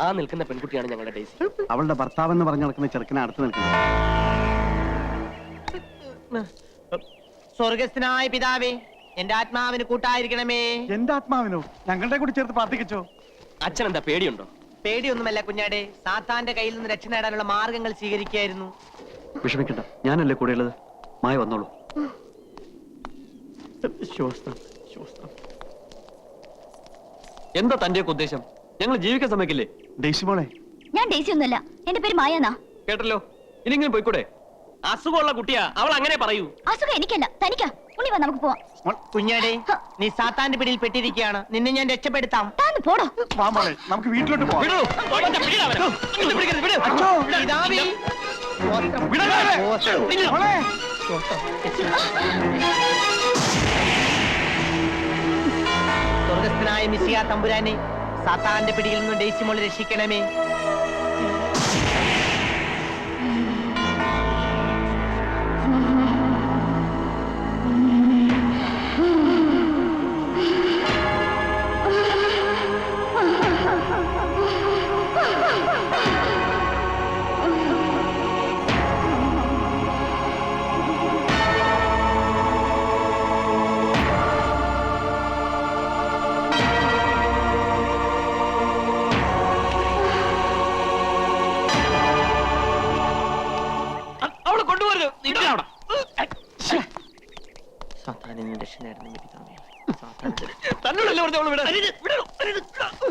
ആ നിൽക്കുന്ന പെൺകുട്ടിയാണ് ഞങ്ങളുടെ ഡേസി. അവളുടെ ഭർത്താവെന്ന് പറഞ്ഞു നടക്കുന്ന ചെറുക്കനെ അടുത്ത് നിൽക്കുന്നത്. സ്വർഗസ്ഥനായ പിതാവേ, എന്റെ ആത്മാവിന് കൂട്ടായിരിക്കണമേ. എന്റെ ആത്മാവിനോ? ഞങ്ങളുടെ കൂടി ചേർത്ത് പ്രാർത്ഥിക്കച്ചോ. അച്ഛൻ എന്താ പേടിയുണ്ടോ? പേടിയൊന്നുമല്ല കുഞ്ഞാടെ, സാത്താന്റെ കയ്യിൽ നിന്ന് രക്ഷ നേടാനുള്ള മാർഗങ്ങൾ സ്വീകരിക്കായിരുന്നു. വിഷമിക്കണ്ട, ഞാനല്ലേ കൂടെയുള്ളത്. മായ വന്നോളൂ. എന്താ തന്റെ ഉദ്ദേശം? ഞങ്ങൾ ജീവിക്കാൻ സമ്മതിക്കില്ലേ? ഡേസി മോളെ, ഞാൻ ഡേസി ഒന്നുമല്ല, എന്റെ പേര് മായാന്നാ. കേട്ടല്ലോ, ഇനിങ്ങനെ പോയിക്കൂടെ? അസുഖമുള്ള കുട്ടിയാ, അവൾ അങ്ങനെ പറയൂ. അസുഖം എനിക്കല്ല, തനിക്കാ. ഉണ്ണി വാ, നമുക്ക് പോവാം. കുഞ്ഞാടെ, നീ സാത്താന്റെ പിടിയിൽ പെട്ടിരിക്കുകയാണ്. നിന്നെ ഞാൻ രക്ഷപ്പെടുത്താം. താന്ന് പോടോ. വാ മോളെ, നമുക്ക് വീട്ടിലോട്ട് പോവാം. പിതാവേ, സ്വർഗസ്ഥനായ മിശിഹാ തമ്പുരാനെ, സാത്താന്റെ പിടിയിൽ നിന്ന് ഡേസി മോളെ രക്ഷിക്കണമേ.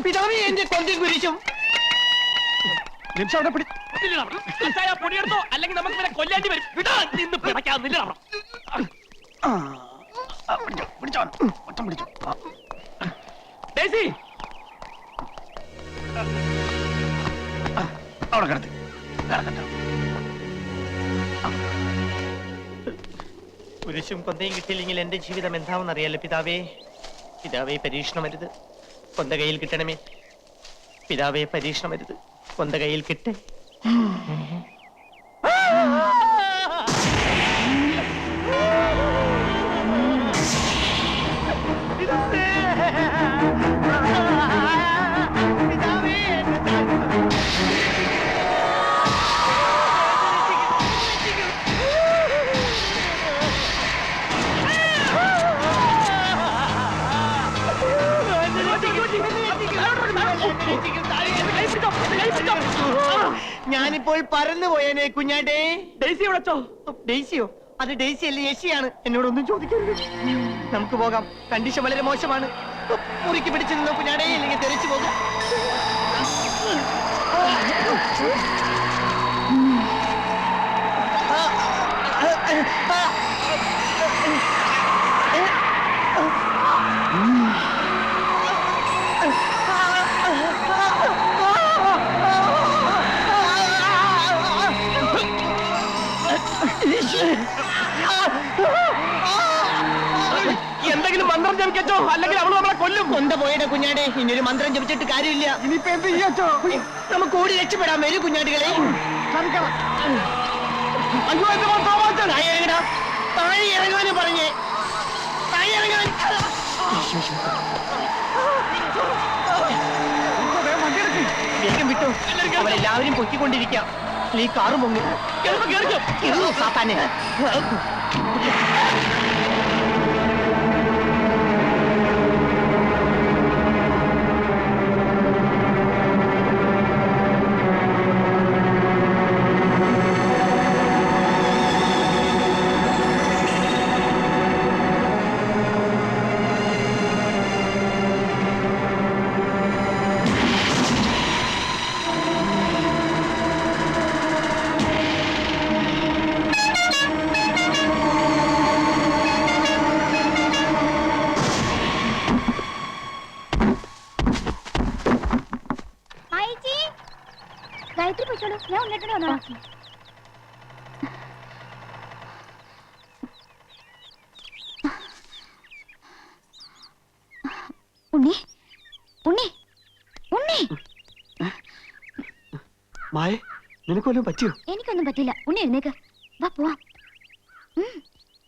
പിതാവേ, എന്റെ കൊഞ്ചം കുരിശും അല്ലെങ്കിൽ നമുക്ക് കൊല്ലാണ്ടി വരും. അവിടെ കിടത്തി. കുരിശും കൊന്തയും കിട്ടിയില്ലെങ്കിൽ എന്റെ ജീവിതം എന്താണെന്ന് അറിയാലോ പിതാവേ. പിതാവേ, പരീക്ഷണം വരുത്, കൊന്ത കയ്യിൽ കിട്ടണമേ. പിതാവേ, പരീക്ഷണം വരുത്, കൊന്ത കയ്യിൽ കിട്ടേ. ഞാനിപ്പോൾ പറന്നു പോയേനെ കുഞ്ഞാടേ. ഡേസി വിളിച്ചോ? ഡേസിയോ? അത് ഡേസി അല്ലേ, യേശിയാണ്. എന്നോടൊന്നും ചോദിക്കരുത്, നമുക്ക് പോകാം. കണ്ടീഷൻ വളരെ മോശമാണ്. മുറിക്ക് പിടിച്ചു നിന്നോ കുഞ്ഞാടേ, അല്ലെങ്കിൽ തെറിച്ചു പോകാം. എന്തെങ്കിലും മന്ത്രം ജപിക്കച്ചോ, അല്ലെങ്കിൽ അവള് നമ്മളെ കൊല്ലും. കൊന്ത പോയുടെ കുഞ്ഞാടെ, ഇനിയൊരു മന്ത്രം ജപിച്ചിട്ട് കാര്യമില്ല. ഇനിയിപ്പോ എന്ത് ചെയ്യാച്ചോ? നമുക്ക് ഓടി രക്ഷപ്പെടാൻ വരൂ കുഞ്ഞാടികളെ. അയ്യോ, എന്റെ താഴെ ഇറങ്ങടാ, താഴെ ഇറങ്ങാനും പറഞ്ഞേ, താഴെ ഇറങ്ങാൻ. വേഗം വിട്ടു, അവരെല്ലാവരും പൊക്കിക്കൊണ്ടിരിക്കാം. ഈ കാറ് പൊങ്ങി സാത്താനെ. ഗായത്രി പോയിക്കോളൂ, ഞാൻ ഉണ്ണിട്ട് വന്നോ. ഉണ്ണി, ഉണ്ണി, ഉണ്ണി. മായ, നിനക്കൊല്ലും പറ്റിയോ? എനിക്കൊന്നും പറ്റില്ല. ഉണ്ണി എഴുന്നേക്ക്, വാ പോവാം.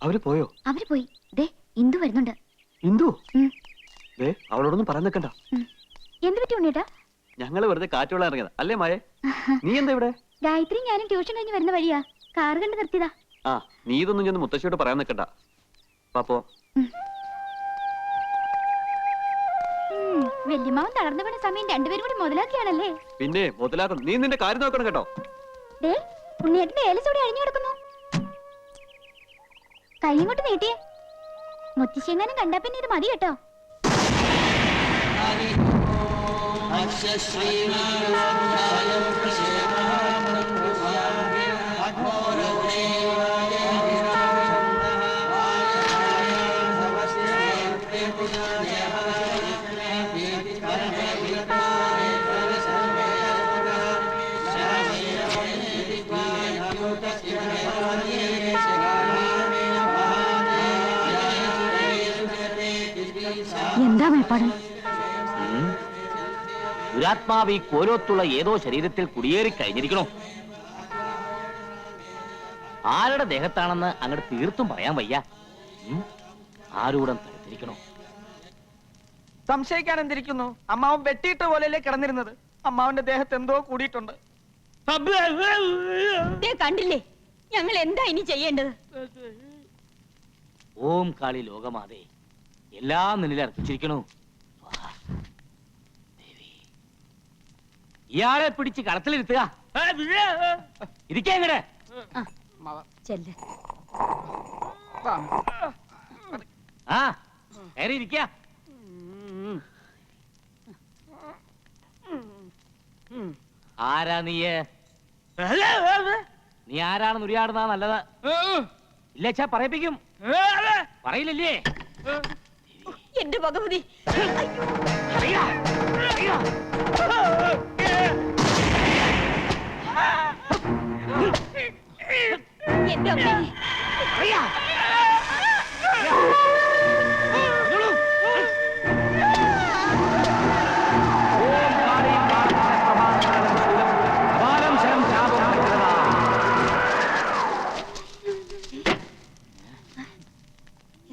അവര് പോയോ? അവര് പോയി. ദേ ഇന്ദു വരുന്നുണ്ട്. ഇന്ദു? അവളോടൊന്നും പറയാൻ നിൽക്കണ്ട. എന്ത് പറ്റി ഉണ്ണിയേട്ടാ? ഞങ്ങള് വെറുതെ കാറ്റുള്ള ഇറങ്ങിയതാ അല്ലേ മായേ? നീ എന്താ ഇവിടെ? ഗായത്രി ഞാനും ട്യൂഷൻ കഴിഞ്ഞ് വരുന്ന വഴിയാ, കാർ കണ്ട് നിർത്തിയതാ. ആ നീ ഇതൊന്നും ചെന്ന് മുത്തശ്ശിയോട് പറയാൻ നിൽക്കണ്ട. പാപ്പോ വല്യമാവൻ തളർന്നു വീണ സമയം രണ്ടുപേരും കൂടി മുതലാക്കിയാണല്ലേ? പിന്നെ മുതലാക്കണം. നീ നിന്റെ കാര്യം നോക്കണം കേട്ടോ. ദേ ഉണ്ണിയേട്ടന്റെ ഏലസോടെ അഴിഞ്ഞു കിടക്കുന്നു. കൈയും കൊണ്ട് നീട്ടിയേ. മുത്തശ്ശിയെങ്ങാനും കണ്ടാ പിന്നെ ഇത് മതി കേട്ടോ. എന്താ മേപ്പാട്? ദുരാത്മാവ് ഈ കോലോത്തുള്ള ഏതോ ശരീരത്തിൽ കുടിയേറി കഴിഞ്ഞിരിക്കണോ? ആരുടെ ദേഹത്താണെന്ന് അങ്ങോട്ട് തീർത്തും പറയാൻ വയ്യ. ആരൂടം തടുത്തിരിക്കണോ? സംശയിക്കാൻ എന്തിരിക്കുന്നു? അമ്മാവൻ വെട്ടിയിട്ട പോലെയല്ലേ കിടന്നിരുന്നത്. അമ്മാവന്റെ ദേഹത്ത് എന്തോ കൂടിയിട്ടുണ്ട്. കണ്ടില്ലേ, ഞങ്ങൾ എന്താ ഇനി ചെയ്യേണ്ടത്? ഓം കാളി ലോകമാതേ, എല്ലാം നിന്നിൽ അർപ്പിച്ചിരിക്കണു. ഇയാളെ പിടിച്ച് കളത്തിലിരുത്തുക. ഇരിക്കേ ഇങ്ങടെ. ആ കയറി ഇരിക്ക. ആരാ നീയ്? നീ ആരാണെന്ന് ഉരിയാടുന്ന നല്ലത്. ഇല്ലച്ചാ പറയിപ്പിക്കും. പറയില്ലല്ലേ? എന്റെ ഭഗവതി, എന്റെ അമ്മേ.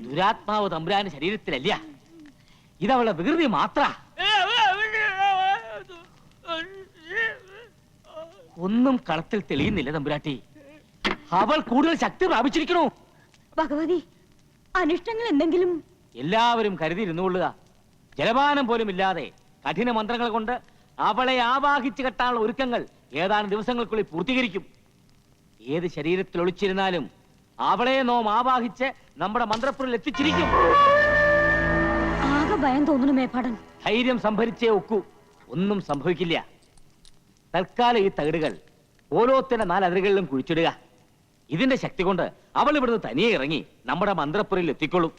ദുരാത്മാവ് തമ്പുരാന് ശരീരത്തിലല്ല, ഇതവളെ വികൃതി മാത്ര. ഒന്നും കളത്തിൽ തെളിയുന്നില്ല തമ്പുരാട്ടി. അവൾ കൂടുതൽ ശക്തി പ്രാപിച്ചിരിക്കണു. ഭഗവതി, അനിഷ്ടങ്ങൾ എന്തെങ്കിലും? എല്ലാവരും കരുതിയിരുന്നുകൊള്ളുക. ജലപാനം പോലും ഇല്ലാതെ കഠിന മന്ത്രങ്ങൾ കൊണ്ട് അവളെ ആവാഹിച്ചു കെട്ടാനുള്ള ഒരുക്കങ്ങൾ ഏതാനും ദിവസങ്ങൾക്കുള്ളിൽ പൂർത്തീകരിക്കും. ഏത് ശരീരത്തിൽ ഒളിച്ചിരുന്നാലും അവളെ നോം ആവാഹിച്ച് നമ്മുടെ മന്ത്രപ്പുരിൽ എത്തിച്ചിരിക്കും. ആകെ ഭയം തോന്നുന്നു മേപ്പാടൻ. ധൈര്യം സംഭരിച്ചേ ഒക്കൂ. ഒന്നും സംഭവിക്കില്ല. തൽക്കാലം ഈ തകിടുകൾ ഓരോത്തിന്റെ 4 അതിരുകളിലും കുഴിച്ചിടുക. ഇതിന്റെ ശക്തി കൊണ്ട് അവൾ ഇവിടുന്ന് തനിയെ ഇറങ്ങി നമ്മുടെ മന്ത്രപ്പുരയിൽ എത്തിക്കൊള്ളും.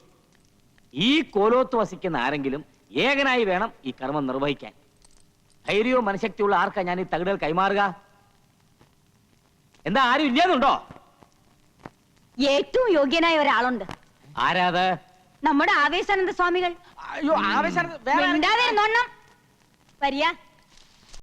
ഈ കോലോത്ത് വസിക്കുന്ന ആരെങ്കിലും ഏകനായി വേണം ഈ കർമ്മം നിർവഹിക്കാൻ. ധൈര്യവും മനഃശക്തിയുള്ള ആർക്കാ ഞാൻ ഈ തകിടുകൾ കൈമാറുക? എന്താ ആരും ഇല്ലാന്നുണ്ടോ? ഏറ്റവും യോഗ്യനായ ഒരാളുണ്ട്. ആരാത്? നമ്മുടെ ആവേശാനന്ദ സ്വാമികൾ. അയ്യോ, ആവേശം വരിക.